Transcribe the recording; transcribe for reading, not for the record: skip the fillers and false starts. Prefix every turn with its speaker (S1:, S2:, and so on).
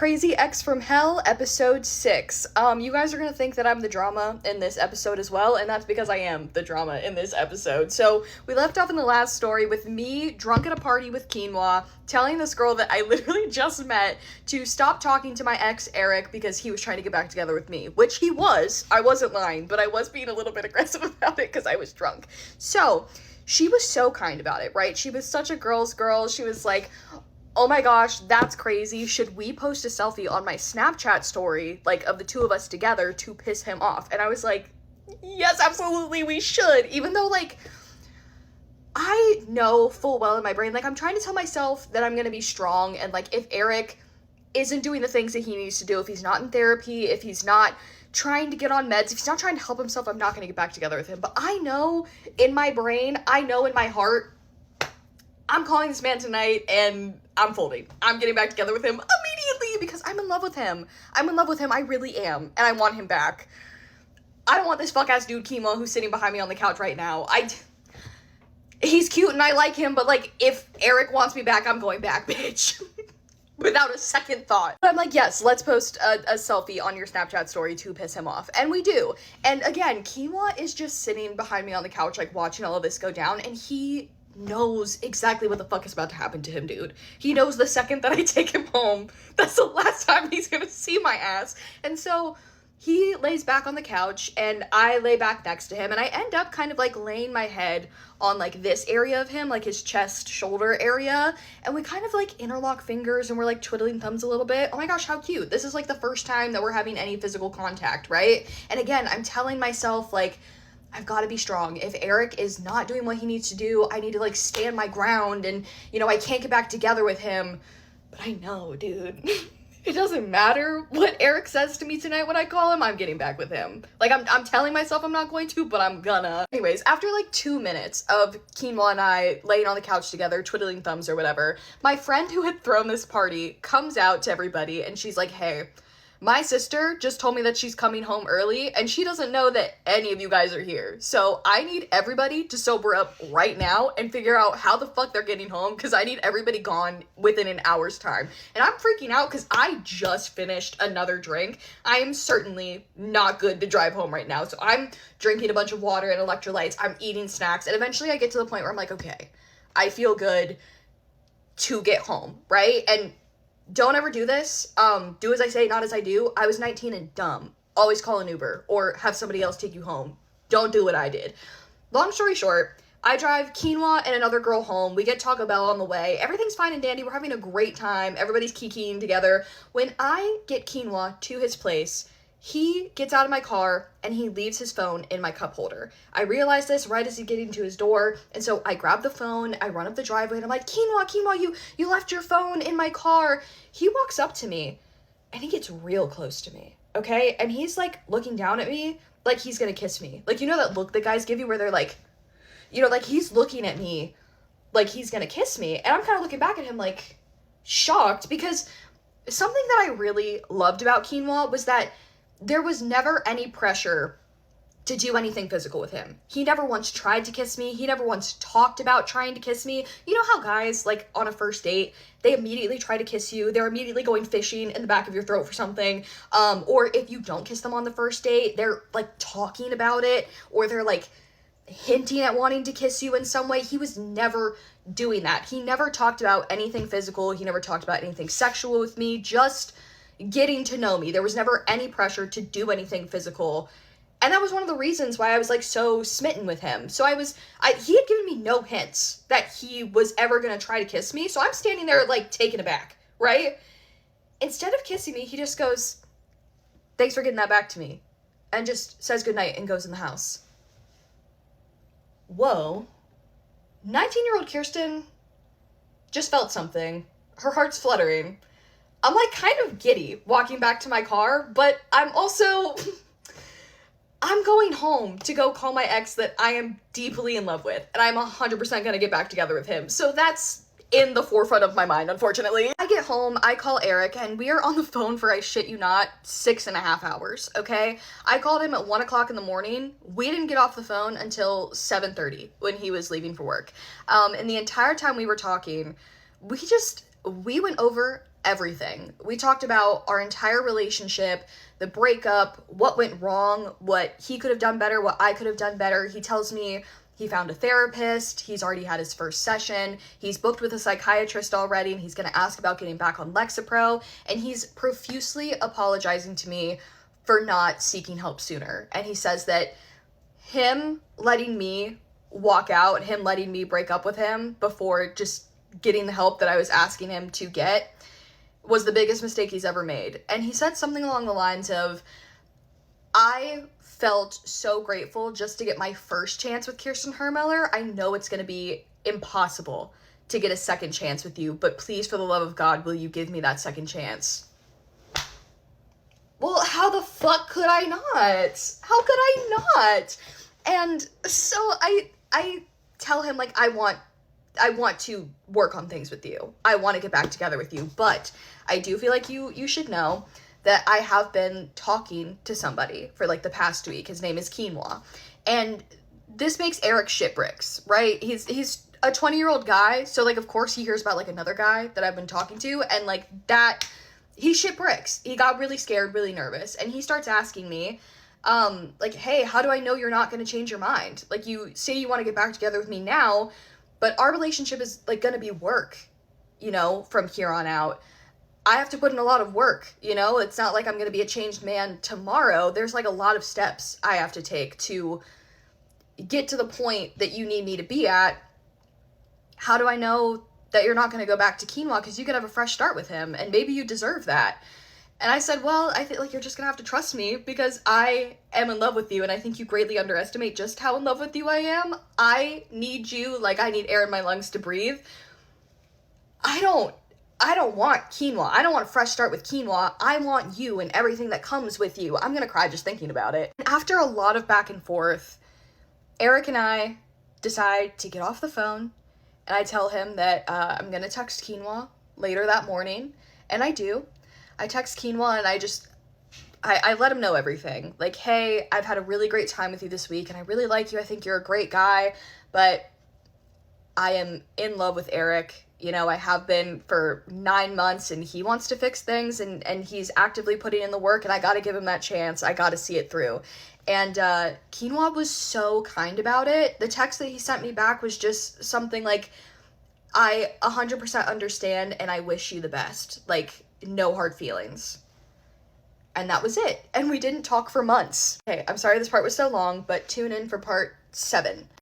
S1: Crazy Ex from Hell, episode 6. You guys are gonna think that I'm the drama in this episode as well, and that's because I am the drama in this episode. So, we left off in the last story with me drunk at a party with Quinoa, telling this girl that I literally just met to stop talking to my ex, Eric, because he was trying to get back together with me. Which he was. I wasn't lying, but I was being a little bit aggressive about it because I was drunk. So, she was so kind about it, right? She was such a girl's girl. She was like, oh my gosh, that's crazy. Should we post a selfie on my Snapchat story, like, of the two of us together to piss him off? And I was like, yes, absolutely, we should. Even though, like, I know full well in my brain, like, I'm trying to tell myself that I'm gonna be strong, and, like, if Eric isn't doing the things that he needs to do, if he's not in therapy, if he's not trying to get on meds, if he's not trying to help himself, I'm not gonna get back together with him. But I know in my brain, I know in my heart, I'm calling this man tonight and I'm folding. I'm getting back together with him immediately because I'm in love with him. I'm in love with him. I really am. And I want him back. I don't want this fuck-ass dude, Quinoa, who's sitting behind me on the couch right now. He's cute and I like him, but, like, if Eric wants me back, I'm going back, bitch. Without a second thought. But I'm like, yes, let's post a selfie on your Snapchat story to piss him off. And we do. And again, Quinoa is just sitting behind me on the couch, like, watching all of this go down, and he knows exactly what the fuck is about to happen to him, dude. He knows the second that I take him home, that's the last time he's gonna see my ass. And so he lays back on the couch and I lay back next to him, and I end up kind of like laying my head on like this area of him, like his chest shoulder area, and we kind of like interlock fingers and we're like twiddling thumbs a little bit. Oh my gosh, how cute. This is like the first time that we're having any physical contact, right? And again, I'm telling myself, like, I've got to be strong. If Eric is not doing what he needs to do, I need to, like, stand my ground, and, you know, I can't get back together with him. But I know, dude. It doesn't matter what Eric says to me tonight when I call him, I'm getting back with him. Like, I'm telling myself I'm not going to, but I'm gonna. Anyways, after, like, 2 minutes of Quinoa and I laying on the couch together, twiddling thumbs or whatever, my friend who had thrown this party comes out to everybody, and she's like, hey, my sister just told me that she's coming home early, and she doesn't know that any of you guys are here. So I need everybody to sober up right now and figure out how the fuck they're getting home, because I need everybody gone within an hour's time. And I'm freaking out because I just finished another drink. I am certainly not good to drive home right now. So I'm drinking a bunch of water and electrolytes. I'm eating snacks. And eventually I get to the point where I'm like, okay, I feel good to get home, right? And don't ever do this. Do as I say, not as I do. I was 19 and dumb. Always call an Uber or have somebody else take you home. Don't do what I did. Long story short, I drive Quinoa and another girl home. We get Taco Bell on the way. Everything's fine and dandy. We're having a great time. Everybody's kikiing together. When I get Quinoa to his place, he gets out of my car and he leaves his phone in my cup holder. I realize this right as he's getting to his door, and so I grab the phone, I run up the driveway, and I'm like, Quinoa, you left your phone in my car. He walks up to me and he gets real close to me, okay? And he's like looking down at me like he's gonna kiss me. Like, you know that look that guys give you where they're like, you know, like he's looking at me like he's gonna kiss me. And I'm kind of looking back at him like shocked, because something that I really loved about Quinoa was that there was never any pressure to do anything physical with him. He never once tried to kiss me. He never once talked about trying to kiss me. You know how guys, like, on a first date, they immediately try to kiss you. They're immediately going fishing in the back of your throat for something. Or if you don't kiss them on the first date, they're, like, talking about it. Or they're, like, hinting at wanting to kiss you in some way. He was never doing that. He never talked about anything physical. He never talked about anything sexual with me. Just getting to know me. There was never any pressure to do anything physical. And that was one of the reasons why I was, like, so smitten with him. So he had given me no hints that he was ever going to try to kiss me. So I'm standing there, like, taken aback, right? Instead of kissing me, he just goes, thanks for getting that back to me. And just says goodnight and goes in the house. Whoa. 19-year-old Kirsten just felt something. Her heart's fluttering. I'm, like, kind of giddy walking back to my car, but I'm also I'm going home to go call my ex that I am deeply in love with, and I'm 100% gonna get back together with him. So that's in the forefront of my mind, unfortunately. I get home, I call Eric, and we are on the phone for, I shit you not, 6.5 hours, okay? I called him at 1 o'clock in the morning. We didn't get off the phone until 7:30 when he was leaving for work. And the entire time we were talking, we just we went over everything. We talked about our entire relationship, the breakup, what went wrong, what he could have done better, what I could have done better. He tells me he found a therapist, he's already had his first session, he's booked with a psychiatrist already, and he's going to ask about getting back on Lexapro, and he's profusely apologizing to me for not seeking help sooner. And he says that him letting me walk out, him letting me break up with him before just getting the help that I was asking him to get was the biggest mistake he's ever made. And he said something along the lines of, I felt so grateful just to get my first chance with Kirsten Hermiller. I know it's going to be impossible to get a second chance with you, but please, for the love of God, will you give me that second chance? Well, how the fuck could I not? How could I not? And so I tell him, like, I want to work on things with you. I want to get back together with you, but I do feel like you should know that I have been talking to somebody for like the past week. His name is Quinoa. And this makes Eric shit bricks, right? He's a 20-year-old guy, so like of course he hears about like another guy that I've been talking to, and like that, he shit bricks. He got really scared, really nervous, and he starts asking me, like, hey, how do I know you're not gonna change your mind? Like, you say you want to get back together with me now, but our relationship is like gonna be work, you know, from here on out. I have to put in a lot of work, you know? It's not like I'm going to be a changed man tomorrow. There's like a lot of steps I have to take to get to the point that you need me to be at. How do I know that you're not going to go back to Quinoa? Because you could have a fresh start with him, and maybe you deserve that. And I said, well, I feel like you're just going to have to trust me because I am in love with you, and I think you greatly underestimate just how in love with you I am. I need you like I need air in my lungs to breathe. I don't want Quinoa. I don't want a fresh start with Quinoa. I want you and everything that comes with you. I'm gonna cry just thinking about it. After a lot of back and forth, Eric and I decide to get off the phone, and I tell him that I'm gonna text Quinoa later that morning, and I do. I text Quinoa, and I let him know everything. Like, hey, I've had a really great time with you this week, and I really like you. I think you're a great guy, but I am in love with Eric. You know, I have been for 9 months, and he wants to fix things, and he's actively putting in the work, and I gotta give him that chance. I gotta see it through. And Quinoa was so kind about it. The text that he sent me back was just something like, I 100% understand, and I wish you the best. Like, no hard feelings. And that was it. And we didn't talk for months. Okay, I'm sorry this part was so long, but tune in for part 7.